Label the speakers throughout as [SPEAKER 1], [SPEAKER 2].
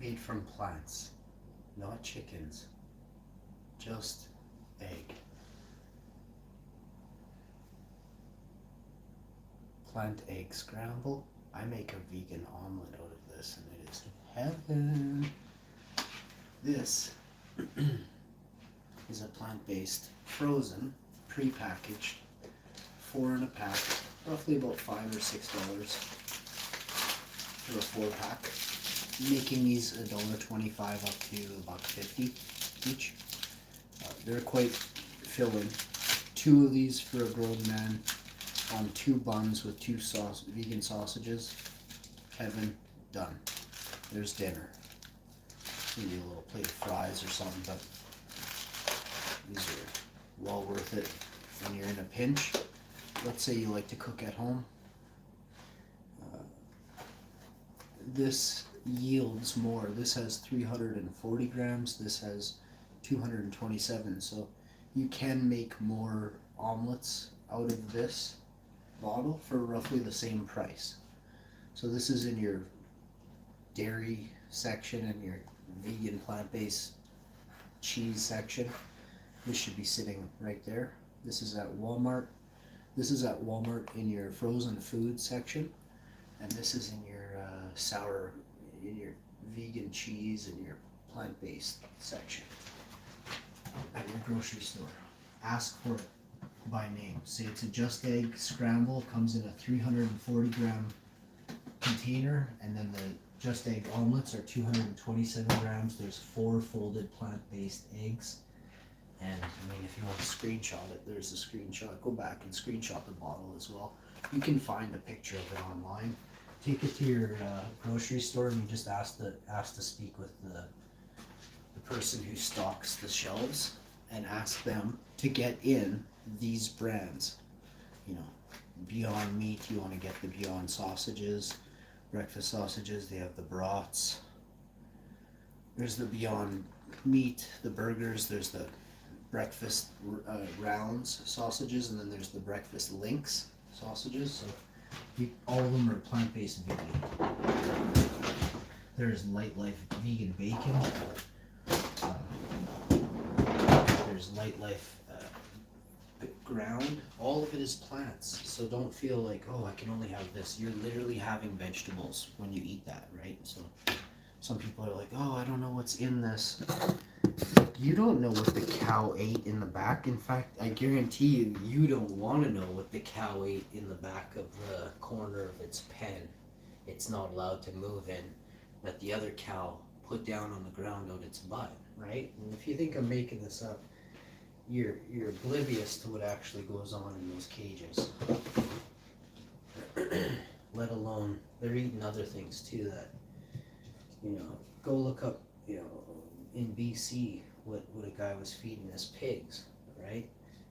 [SPEAKER 1] made from plants, not chickens, just egg. Plant egg scramble. I make a vegan omelet out of this and it is heaven. This is a plant-based, frozen, pre-packaged, 4 in a pack, roughly about $5 or $6 for a 4-pack. Making these $1.25 up to $1.50 each. They're quite filling. 2 of these for a grown man on 2 buns with 2 vegan sausages. Heaven, done. There's dinner. Maybe a little plate of fries or something, but these are well worth it when you're in a pinch. Let's say you like to cook at home. This yields more. This has 340 grams. This has 227. So you can make more omelets out of this bottle for roughly the same price. So this is in your dairy section and your vegan plant-based cheese section. This should be sitting right there. This is at Walmart. This is at Walmart in your frozen food section, and this is in your in your vegan cheese and your plant-based section at your grocery store. Ask for it by name. Say it's a Just Egg Scramble. Comes in a 340 gram container, and then the Just Egg omelets are 227 grams. There's 4 folded plant-based eggs. And I mean, if you want to screenshot it, there's a screenshot. Go back and screenshot the bottle as well. You can find a picture of it online. Take it to your grocery store and you just ask to speak with the person who stocks the shelves and ask them to get in these brands. You know, Beyond Meat, you want to get the Beyond sausages, breakfast sausages. They have the brats. There's the Beyond Meat, the burgers. There's the breakfast rounds sausages, and then there's the breakfast links sausages. So all of them are plant-based vegan. There's Light Life vegan bacon. There's Light Life ground. All of it is plants. So don't feel like, oh, I can only have this. You're literally having vegetables when you eat that, right? So some people are like, oh, I don't know what's in this. You don't know what the cow ate in the back. In fact, I guarantee you, you don't want to know what the cow ate in the back of the corner of its pen. It's not allowed to move in, that the other cow put down on the ground out its butt, right? And if you think I'm making this up, you're oblivious to what actually goes on in those cages. Let alone, they're eating other things too that, you know, go look up, you know, in BC, what a guy was feeding his pigs, right?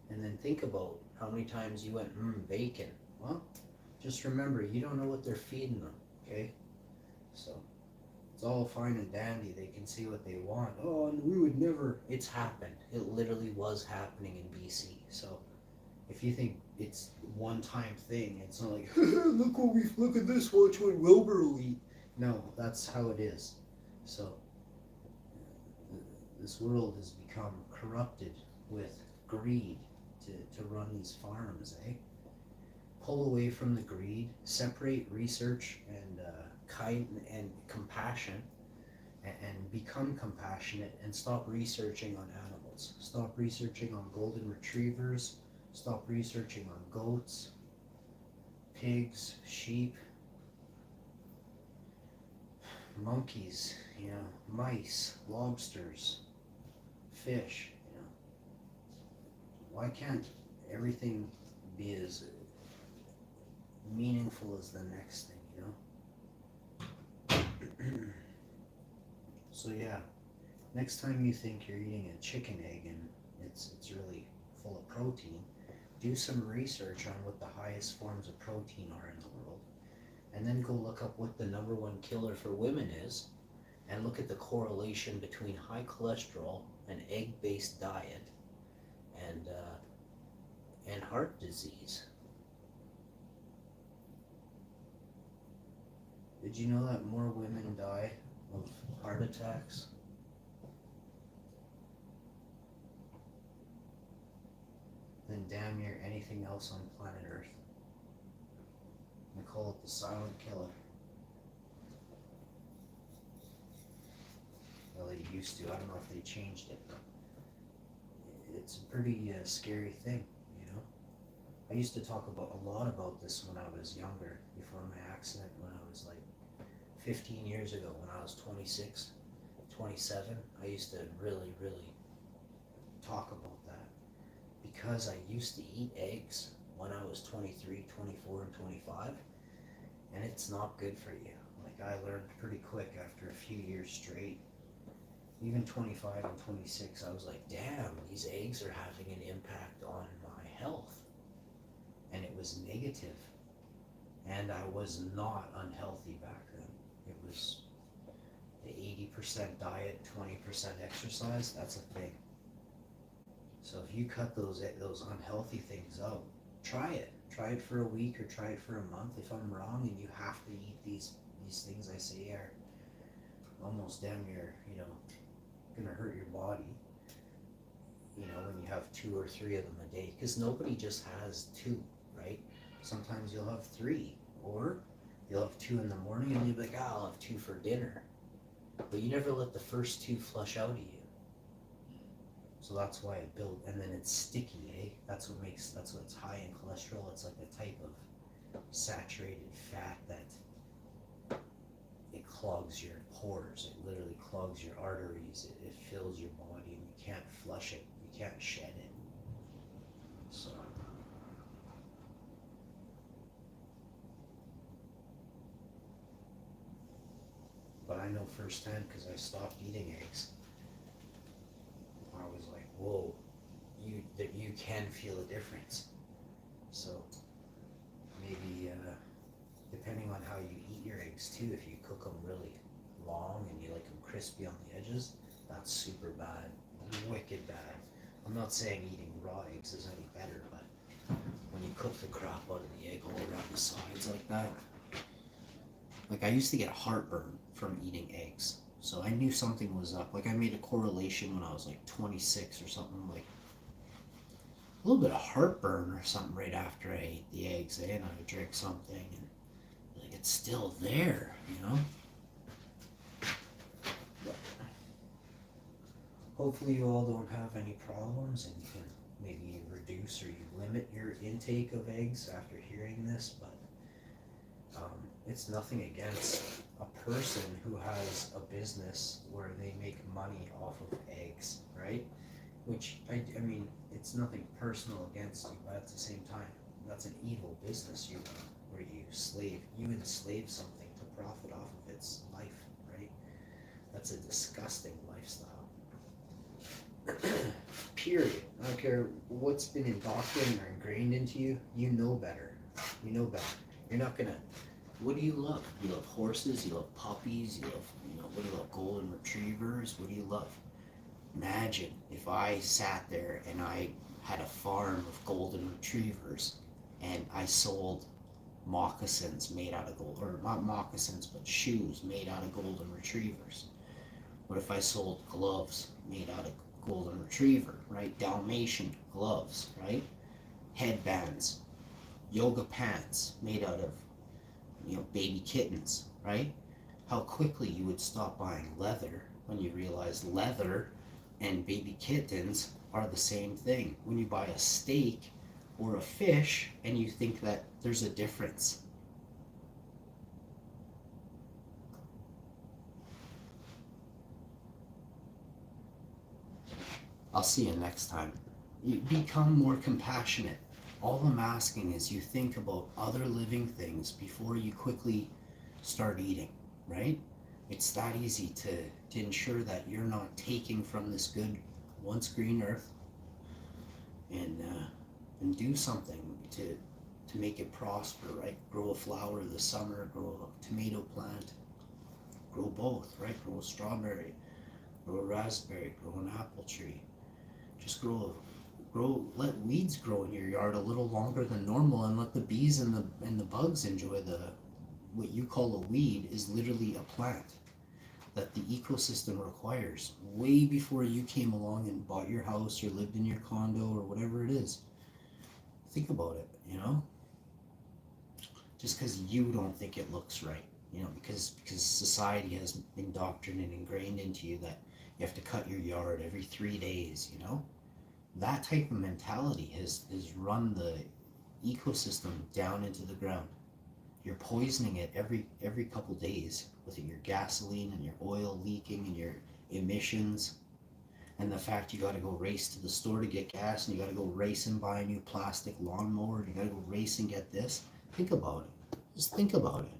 [SPEAKER 1] And then think about how many times you went, bacon. Well, just remember, you don't know what they're feeding them, okay? So, it's all fine and dandy. They can say what they want. Oh, and we would never. It's happened. It literally was happening in BC. So, if you think it's one-time thing, it's not like, look at this, watch what Wilbur will eat. No, that's how it is. So, this world has become corrupted with greed to run these farms, eh? Pull away from the greed, separate research and kind and compassion, and become compassionate, and stop researching on animals. Stop researching on golden retrievers. Stop researching on goats, pigs, sheep, monkeys, you know, mice, lobsters, fish, you know. Why can't everything be as meaningful as the next thing, you know? So yeah, next time you think you're eating a chicken egg and it's really full of protein, do some research on what the highest forms of protein are in the world, and then go look up what the #1 killer for women is, and look at the correlation between high cholesterol, an egg-based diet, and heart disease. Did you know that more women die of heart attacks. Than damn near anything else on planet Earth. They call it the silent killer. Well, they used to. I don't know if they changed it, but it's a pretty scary thing, you know. I used to talk a lot about this when I was younger, before my accident, when I was like 15 years ago, when I was 26, 27. I used to really, really talk about that, because I used to eat eggs when I was 23, 24, and 25, and it's not good for you. Like, I learned pretty quick after a few years straight. Even 25 and 26, I was like, damn, these eggs are having an impact on my health. And it was negative. And I was not unhealthy back then. It was the 80% diet, 20% exercise. That's a thing. So if you cut those unhealthy things out, try it. Try it for a week or try it for a month. If I'm wrong and you have to eat these things I say are almost damn near, you know, gonna hurt your body, you know, when you have 2 or 3 of them a day, because nobody just has 2, right? Sometimes you'll have 3, or you'll have 2 in the morning and you'll be like, ah, I'll have 2 for dinner, but you never let the first 2 flush out of you. So that's why it built, and then it's sticky, eh? That's what it's high in cholesterol. It's like a type of saturated fat that it clogs your pores. It literally clogs your arteries. It fills your body, and you can't flush it. You can't shed it. So, but I know firsthand, because I stopped eating eggs. I was like, whoa, you can feel a difference. So maybe depending on how you eat your eggs too, if you cook them really long and you like them crispy on the edges, that's super bad, wicked bad. I'm not saying eating raw eggs is any better, but when you cook the crap out of the egg all around the sides like that, like I used to get heartburn from eating eggs. So I knew something was up. Like I made a correlation when I was like 26 or something, like a little bit of heartburn or something right after I ate the eggs, and I would drink something, and like it's still there, you know? But hopefully you all don't have any problems, and you can maybe reduce or you limit your intake of eggs after hearing this, but it's nothing against a person who has a business where they make money off of eggs, right? Which, I mean, it's nothing personal against you, but at the same time, that's an evil business you run, where you enslave something to profit off of its life, right? That's a disgusting lifestyle. Period. I don't care what's been indoctrinated or ingrained into you, you know better. You know better. You're not gonna. What do you love? You love horses, you love puppies, you love, you know, what do you love? Golden retrievers, what do you love? Imagine if I sat there and I had a farm of golden retrievers and I sold moccasins made out of gold, or not moccasins, but shoes made out of golden retrievers. What if I sold gloves made out of golden retriever, right? Dalmatian gloves, right? Headbands, yoga pants made out of, you know, baby kittens, right? How quickly you would stop buying leather when you realize leather and baby kittens are the same thing. When you buy a steak or a fish and you think that there's a difference. I'll see you next time. You become more compassionate. All I'm asking is you think about other living things before you quickly start eating, right? It's that easy to ensure that you're not taking from this good, once green earth, and do something to make it prosper, right? Grow a flower this summer, grow a tomato plant, grow both, right? Grow a strawberry, grow a raspberry, grow an apple tree. Just let weeds grow in your yard a little longer than normal, and let the bees and the bugs enjoy what you call a weed is literally a plant. that the ecosystem requires way before you came along and bought your house or lived in your condo or whatever it is. Think about it, you know? Just because you don't think it looks right, you know, because society has indoctrinated and ingrained into you that you have to cut your yard every 3 days, you know? That type of mentality has run the ecosystem down into the ground. You're poisoning it every couple days with your gasoline and your oil leaking and your emissions, and the fact you got to go race to the store to get gas, and you got to go race and buy a new plastic lawnmower, and you got to go race and get this. Think about it. Just think about it.